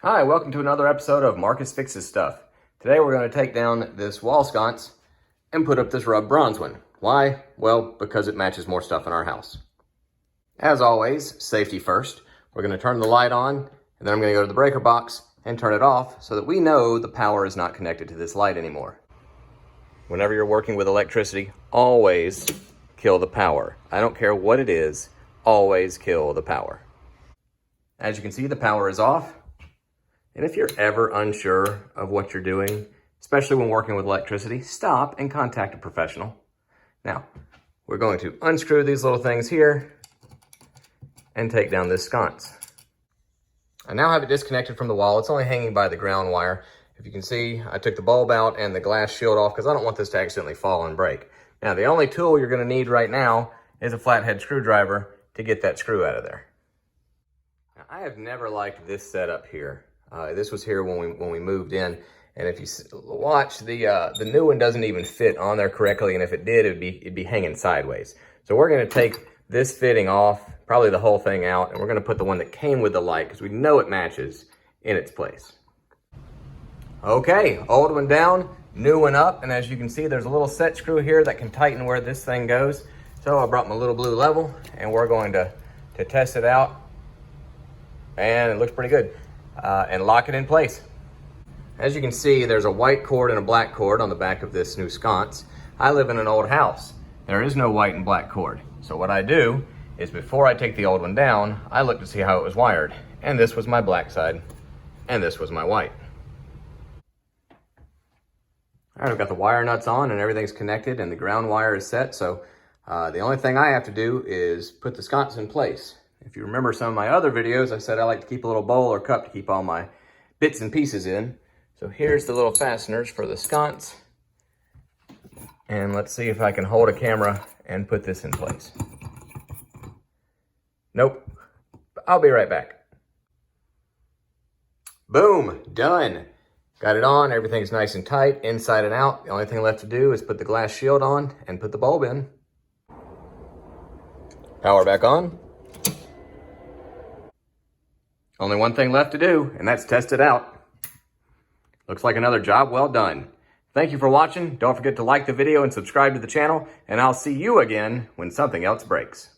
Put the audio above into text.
Hi, welcome to another episode of Marcus Fixes Stuff. Today we're going to take down this wall sconce and put up this rubbed bronze one. Why? Well, because it matches more stuff in our house. As always, safety first. We're going to turn the light on, and then I'm going to go to the breaker box and turn it off so that we know the power is not connected to this light anymore. Whenever you're working with electricity, always kill the power. I don't care what it is, always kill the power. As you can see, the power is off. And if you're ever unsure of what you're doing, especially when working with electricity, stop and contact a professional. Now, we're going to unscrew these little things here and take down this sconce. I now have it disconnected from the wall. It's only hanging by the ground wire. If you can see, I took the bulb out and the glass shield off because I don't want this to accidentally fall and break. Now, the only tool you're going to need right now is a flathead screwdriver to get that screw out of there. Now, I have never liked this setup here. This was here when we moved in, and if you watch, the new one doesn't even fit on there correctly, and if it did, it'd be hanging sideways. So we're going to take this fitting off, probably the whole thing out, and we're going to put the one that came with the light because we know it matches in its place. Okay, old one down, new one up, and as you can see, there's a little set screw here that can tighten where this thing goes. So I brought my little blue level, and we're going to test it out, and it looks pretty good. And lock it in place. As you can see, there's a white cord and a black cord on the back of this new sconce. I live in an old house. There is no white and black cord. So what I do is before I take the old one down, I look to see how it was wired. And this was my black side, and this was my white. All right, I've got the wire nuts on and everything's connected and the ground wire is set. So the only thing I have to do is put the sconce in place. If you remember some of my other videos, I said I like to keep a little bowl or cup to keep all my bits and pieces in. So here's the little fasteners for the sconce. And let's see if I can hold a camera and put this in place. Nope. I'll be right back. Boom, done. Got it on, everything's nice and tight, inside and out. The only thing left to do is put the glass shield on and put the bulb in. Power back on. Only one thing left to do, and that's test it out. Looks like another job well done. Thank you for watching. Don't forget to like the video and subscribe to the channel, and I'll see you again when something else breaks.